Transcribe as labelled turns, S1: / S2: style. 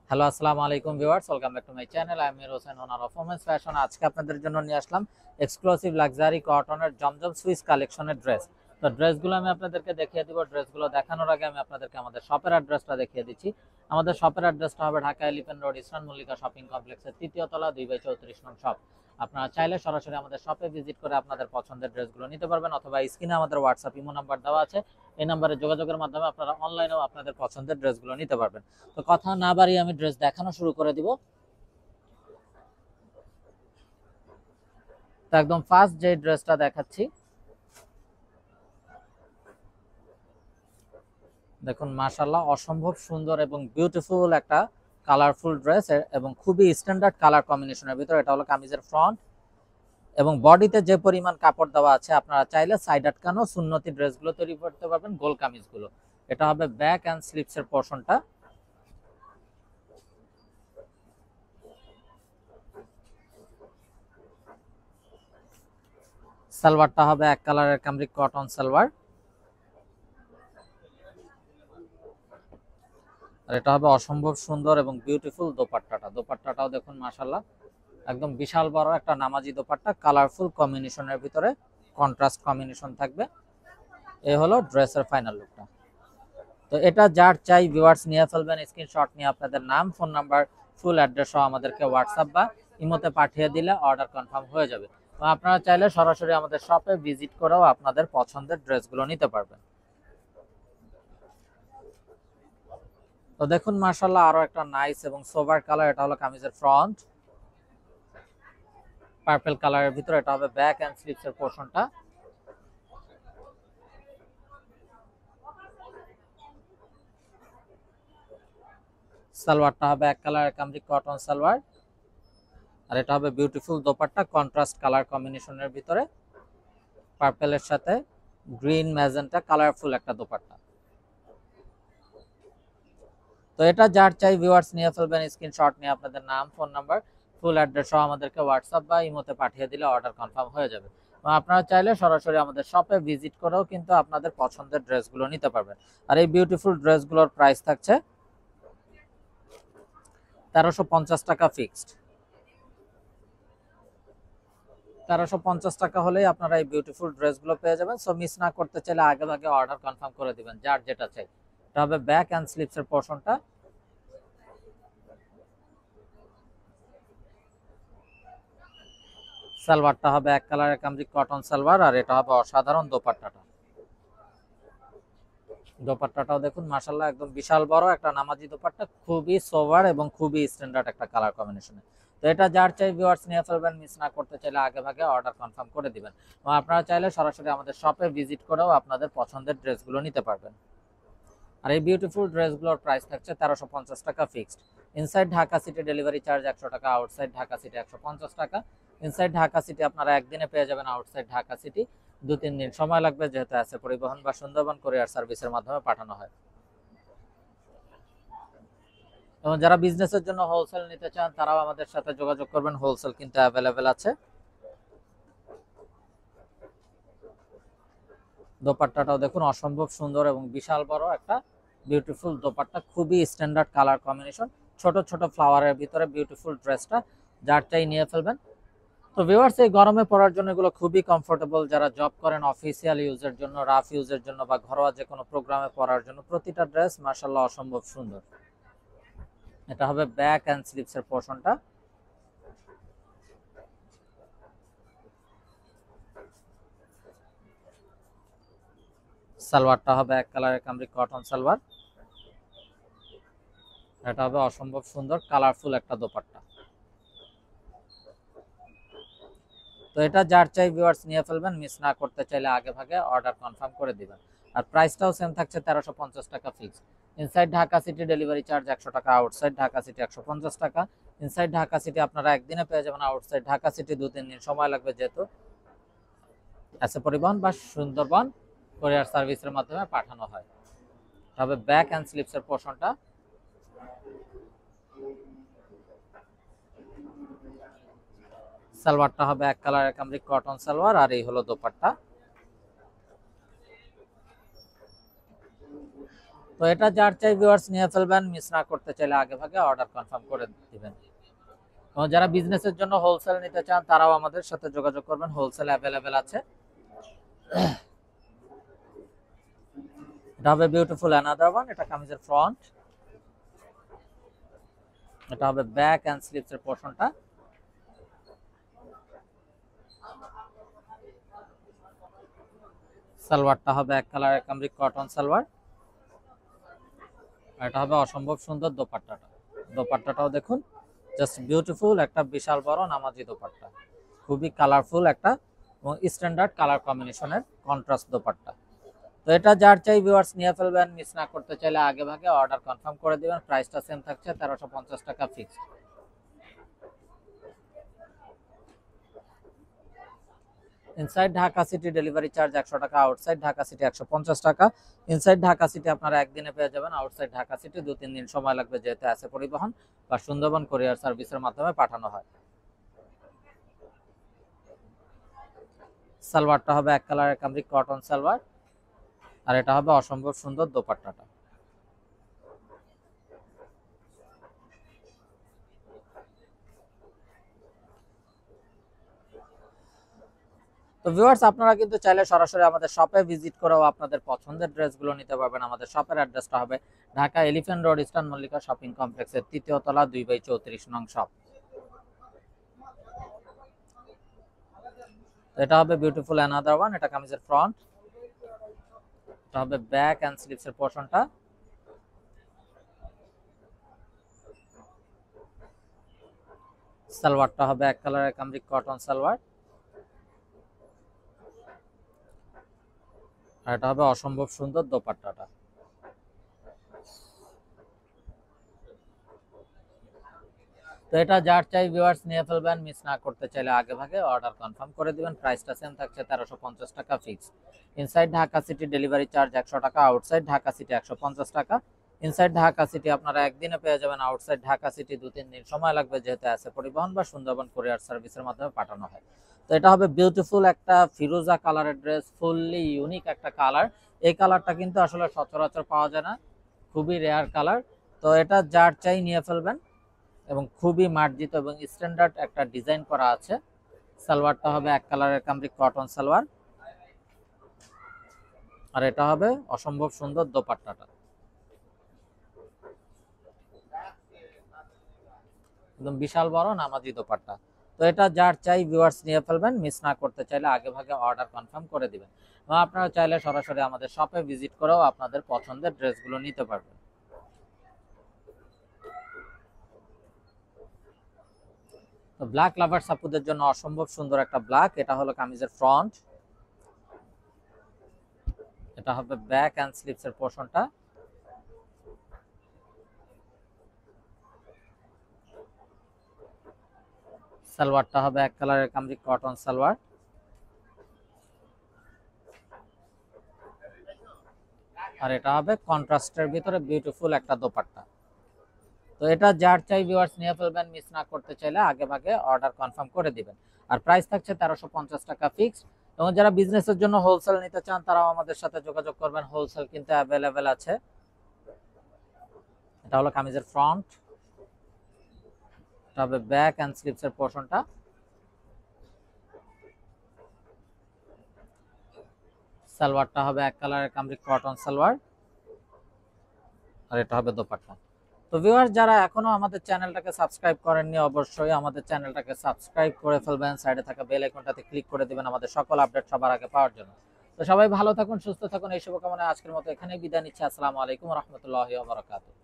S1: Hello, আসসালামু আলাইকুম viewers, welcome back to my channel. আমি Amir Hossain, owner of women's fashion. আজকে আপনাদের জন্য নিয়ে আসলাম এক্সক্লুসিভ লাক্সারি কটনের জমজম সুইস কালেকশনের ড্রেস। তো ড্রেসগুলো আমি আপনাদেরকে দেখিয়ে দিব। ড্রেসগুলো দেখানোর আগে আমি আপনাদেরকে আমাদের শপের অ্যাড্রেসটা দেখিয়ে দিচ্ছি। আমাদের শপের অ্যাড্রেসটা হবে Dhaka elephant road, eastern Mallika shopping কমপ্লেক্সের তৃতীয় তলা, 2/34 নং শপ। আপনারা চাইলে সরাসরি আমাদের শপে ভিজিট করে আপনাদের পছন্দের ড্রেসগুলো নিতে পারবেন, অথবা স্ক্রিনে আমাদের হোয়াটসঅ্যাপ ইমো নাম্বার দেওয়া আছে। এই নাম্বারে যোগাযোগের মাধ্যমে আপনারা অনলাইনেও আপনাদের পছন্দের ড্রেসগুলো নিতে পারবেন। তো কথা না বাড়িয়ে আমি ড্রেস দেখানো শুরু করে দিব। তো একদম ফার্স্ট যে ড্রেসটা দেখাচ্ছি, দেখুন মাশাআল্লাহ অসম্ভব সুন্দর এবং বিউটিফুল একটা কালারফুল ড্রেস, এবং খুবই স্ট্যান্ডার্ড কালার কম্বিনেশনের ভিতরে। এটা হলো কামিজের ফ্রন্ট, এবং বডিতে যে পরিমাণ কাপড় দেওয়া আছে আপনারা চাইলে সাইড আটকানো সুন্নতি ড্রেসগুলো তৈরি করতে পারবেন, গোল কামিজগুলো। এটা হবে ব্যাক অ্যান্ড স্লিপসের পোর্শনটা। সালোয়ারটা হবে এক কালারের কামরিক কটন সালোয়ার, আর এটা হবে অসম্ভব সুন্দর এবং বিউটিফুল দোপাট্টাটা। দোপাট্টাটাও দেখুন মাশাআল্লাহ একদম বিশাল বড় একটা নামাজি দোপাট্টা, কালারফুল কম্বিনেশনের ভিতরে কন্ট্রাস্ট কম্বিনেশন থাকবে। এই হলো ড্রেসের ফাইনাল লুকটা। তো এটা যার চাই ভিউয়ার্স নিয়ে ফেলবেন, স্ক্রিনশট নিয়ে আপনাদের নাম, ফোন নাম্বার, ফুল অ্যাড্রেস সহ আমাদেরকে হোয়াটসঅ্যাপ বা ইমোতে পাঠিয়ে দিলে অর্ডার কনফার্ম হয়ে যাবে। তো আপনারা চাইলে সরাসরি আমাদের শপে ভিজিট করেও আপনাদের পছন্দের ড্রেসগুলো নিতে পারবেন। তো দেখুন মাশাআল্লাহ আরো একটা নাইস এবং সোভার কালার। এটা হলো কামিজের ফ্রন্ট, পার্পল কালারের ভিতরে। এটা হবে ব্যাক এন্ড স্লিভস এর পোরশনটা। সালোয়ারটা হবে এক কালারের কামরিক কটন সালোয়ার, আর এটা হবে বিউটিফুল দোপাট্টা, কন্ট্রাস্ট কালার কম্বিনেশনের ভিতরে, পার্পলের সাথে গ্রিন ম্যাজেন্টা, কালারফুল একটা দোপাট্টা। তো এটা যার চাই ভিউয়ার্স নিয়ে ফেলবেন, স্ক্রিনশট নিয়ে আপনাদের নাম, ফোন নাম্বার, ফুল অ্যাড্রেস সহ আমাদেরকে হোয়াটসঅ্যাপ বা ইমোতে পাঠিয়ে দিলে অর্ডার কনফার্ম হয়ে যাবে। আপনারা চাইলে সরাসরি আমাদের শপে ভিজিট করেও কিন্তু আপনাদের পছন্দের ড্রেসগুলো নিতে পারবেন। আর এই বিউটিফুল ড্রেসগুলোর প্রাইস থাকছে 1350 টাকা ফিক্সড। 1350 টাকা হলেই আপনারা এই বিউটিফুল ড্রেসগুলো পেয়ে যাবেন। সো মিস না করতে চাইলে আগে ভাগে অর্ডার কনফার্ম করে দিবেন, যার যেটা চাই। এটা হবে ব্যাক অ্যান্ড স্লিপসের পোর্শনটা। সালোয়ারটা হবে এক কালারের কামরিক কটন সালোয়ার, আর এটা হবে অসাধারণ দোপাট্টাটা। দোপাট্টাটাও দেখুন মাশাআল্লাহ একদম বিশাল বড় একটা নামাজি দোপাট্টা, খুবই সোভার এবং খুবই স্ট্যান্ডার্ড একটা কালার কম্বিনেশনে। তো এটা যার চাই ভিউয়ার্স নিয়ে ফেলবেন, মিস না করতে চাইলে আগে ভাগে অর্ডার কনফার্ম করে দিবেন। এবং আপনারা চাইলে সরাসরি আমাদের শপে ভিজিট করেও আপনাদের পছন্দের ড্রেসগুলো নিতে পারবেন। আর এই বিউটিফুল ড্রেসগুলোর প্রাইস থাকছে 1350 টাকা fixed. Inside Dhaka city delivery charge 100 টাকা, আউটসাইড ঢাকা সিটি 150 টাকা। ইনসাইড ঢাকা সিটি আপনারা একদিনে পেয়ে যাবেন, আউটসাইড ঢাকা সিটি 2-3 দিন সময় লাগবে, যেহেতু আছে পরিবহন বা সুন্দরবন কুরিয়ার সার্ভিসের মাধ্যমে পাঠানো হয়। এবং যারা বিজনেসের জন্য হোলসেল নিতে চান তারাও আমাদের সাথে যোগাযোগ করবেন, হোলসেল কিন্তু অ্যাভেলেবেল আছে। দোপাট্টাটাও দেখুন অসম্ভব সুন্দর এবং বিশাল বড় একটা বিউটিফুল দোপাট্টা, খুবই স্ট্যান্ডার্ড কালার কম্বিনেশন, ছোট ছোট ফ্লাওয়ারের ভিতরে বিউটিফুল ড্রেসটা, যার চাই নিয়ে ফেলবেন। তো ভিউয়ার্স এই গরমে পরার জন্য এগুলো খুবই কমফোর্টেবল। যারা জব করেন, অফিসিয়াল ইউজের জন্য, রাফ ইউজের জন্য, বা ঘরোয়া যে কোনো প্রোগ্রামে পরার জন্য প্রতিটা ড্রেস মাশাআল্লাহ অসম্ভব সুন্দর। এটা হবে ব্যাক অ্যান্ড স্লিভস এর পোর্শনটা। সালোয়ারটা হবে এক কালারের কামরিক কটন সালোয়ার, এটা হবে অসম্ভব সুন্দর কালারফুল একটা দোপাট্টা। তো এটা যার চাই ভিউয়ার্স নিয়ে ফেলবেন, মিস না করতে চাইলে আগে ভাগে অর্ডার কনফার্ম করে দিবেন। আর প্রাইসটাও সেম থাকছে 1350 টাকা fix. Inside Dhaka city delivery charge 100 টাকা, আউটসাইড ঢাকা সিটি 150 টাকা। ইনসাইড ঢাকা সিটি আপনারা একদিনে পেয়ে যাবেন, আউটসাইড ঢাকা সিটি 2-3 দিন সময় লাগবে, যেহেতু আছে পরিবহন বা সুন্দরবন কুরিয়ার সার্ভিসের মাধ্যমে পাঠানো হয়। তবে ব্যাক অ্যান্ড স্লিপসের পোর্শনটা। সালোয়ারটা হবে এক কালারের কামরিক কটন সালোয়ার, আর এই হলো দোপাট্টা। তো তো এটা যার চাই ভিউয়ার্স নিয়ে ফেলবেন, মিস না করতে চাইলে আগে ভাগে অর্ডার কনফার্ম করে দিবেন। এবং যারা বিজনেসের জন্য হোলসেল নিতে চান তারাও আমাদের সাথে যোগাযোগ করবেন, হোলসেল অ্যাভেলেবেল আছে। এটা হবে বিউটিফুল অ্যানাদার ওয়ান। এটা কামিজের ফ্রন্ট, এটা হবে ব্যাক এন্ড স্লিভস এর পোরশনটা। সালোয়ারটা হবে এক কালারের কামরিক কটন সালোয়ার। এটা হবে অসম্ভব সুন্দর দোপাট্টাটা। দোপাট্টাটাও দেখুন, জাস্ট বিউটিফুল একটা বিশাল বড় নামাজি দোপাট্টা, খুবই কালারফুল একটা এবং স্ট্যান্ডার্ড কালার কম্বিনেশনের কন্ট্রাস্ট দোপাট্টা। তো এটা যার চাই ভিউয়ার্স নিয়ে ফেলবেন, মিস না করতে চাইলে আগে ভাগে অর্ডার কনফার্ম করে দিবেন। প্রাইসটা সেম থাকছে 1350 টাকা fixed. Inside Dhaka city delivery charge 100 টাকা, আউটসাইড ঢাকা সিটি 150 টাকা। ইনসাইড ঢাকা সিটি আপনারা একদিনে পেয়ে যাবেন, আউটসাইড ঢাকা সিটি 2-3 দিন সময় লাগবে, যেহেতু আছে পরিবহন বা সুন্দরবন কুরিয়ার সার্ভিসের মাধ্যমে পাঠানো হয়। সালোয়ারটা হবে এক কালারের কামরিক কটন সালোয়ার, আর এটা হবে অসম্ভব সুন্দর দোপাট্টাটা। তো ভিউয়ার্স আপনারা কিন্তু চাইলে সরাসরি আমাদের শপে ভিজিট করেও আপনাদের পছন্দের ড্রেসগুলো নিতে পারবেন। আমাদের শপের অ্যাড্রেসটা হবে Dhaka elephant road, eastern Mallika shopping কমপ্লেক্সের 3য় তলা 2/34 নং শপ। এটা হবে বিউটিফুল অ্যানাদার ওয়ান। এটা কামিজের ফ্রন্ট, এটা হবে ব্যাক এন্ড স্লিভস এর পোরশনটা। সালোয়ারটা হবে এক কালারের কামরিক কটন সালোয়ার, আর এটা হবে অসম্ভব সুন্দর দোপাট্টাটা। তো এটা যার চাই ভিউয়ার্স নিয়ে ফেলবেন, মিস না করতে চাইলে আগে ভাগে অর্ডার কনফার্ম করে দিবেন। প্রাইসটা সেম থাকছে 1350 টাকা fix. Inside Dhaka city delivery charge 100 টাকা, আউটসাইড ঢাকা সিটি 150 টাকা। ইনসাইড ঢাকা সিটি আপনারা একদিনে পেয়ে যাবেন, আউটসাইড ঢাকা সিটি 2-3 দিন সময় লাগবে, যেহেতু আছে পরিবহন বা সুন্দরবন কুরিয়ার সার্ভিসের মাধ্যমে পাঠানো হয়। তো এটা হবে বিউটিফুল একটা ফিরোজা কালারের ড্রেস, ফুললি ইউনিক একটা কালার। এই কালারটা কিন্তু আসলে সচরাচর পাওয়া যায় না, খুবই রেয়ার কালার। তো এটা যার চাই নিয়ে ফেলবেন, এবং খুবই মার্জিত এবং স্ট্যান্ডার্ড একটা ডিজাইন করা আছে। সালোয়ারটা হবে এক কালারের কামরিক কটন সালোয়ার, আর এটা হবে অসম্ভব সুন্দর দোপাট্টাটা, একদম বিশাল বড় নামাজি দোপাট্টা। তো এটা যার চাই ভিউয়ার্স নিয়ে ফেলবেন, মিস না করতে চাইলে আগে ভাগে অর্ডার কনফার্ম করে দিবেন। এবং আপনারা চাইলে সরাসরি আমাদের শপে ভিজিট করেও আপনাদের পছন্দের ড্রেসগুলো নিতে পারবেন। তো ব্ল্যাক লাভার্স আপুদের জন্য অসম্ভব সুন্দর একটা ব্ল্যাক। এটা হলো কামিজের ফ্রন্ট, এটা হবে ব্যাক এন্ড স্লিভস এর পোরশনটা। সালোয়ারটা হবে এক কালারের কামরিক কটন সালোয়ার, আর এটা হবে কন্ট্রাস্টের ভিতরে বিউটিফুল একটা দোপাট্টা। তো এটা যার চাই ভিউয়ার্স নিয়ে ফেলবেন, মিস না করতে চাইলে আগে ভাগে অর্ডার কনফার্ম করে দিবেন। আর প্রাইস থাকছে 1350 টাকা ফিক্সড। এবং যারা বিজনেসের জন্য হোলসেল নিতে চান তারাও আমাদের সাথে যোগাযোগ করবেন, হোলসেল কিন্তু অ্যাভেলেবেল আছে। এটা হলো কামিজের ফ্রন্ট, এটা হবে ব্যাক এন্ড স্লিভস এর পোরশনটা। সালোয়ারটা হবে এক কালারের কামরিক কটন সালোয়ার, আর এটা হবে দোপাট্টা। তো ভিউয়ার্স যারা এখনো আমাদের চ্যানেলটাকে সাবস্ক্রাইব করেননি, অবশ্যই আমাদের চ্যানেলটাকে সাবস্ক্রাইব করে ফেলবেন। সাইডে থাকা বেল আইকনটাতে ক্লিক করে দিবেন আমাদের সকল আপডেট সবার আগে পাওয়ার জন্য। তো সবাই ভালো থাকুন, সুস্থ থাকুন, এই শুভকামনায় আজকের মতো এখানেই বিদায় নিচ্ছি। আসসালামু আলাইকুম ওয়া রাহমাতুল্লাহি ওয়া বারাকাতুহু।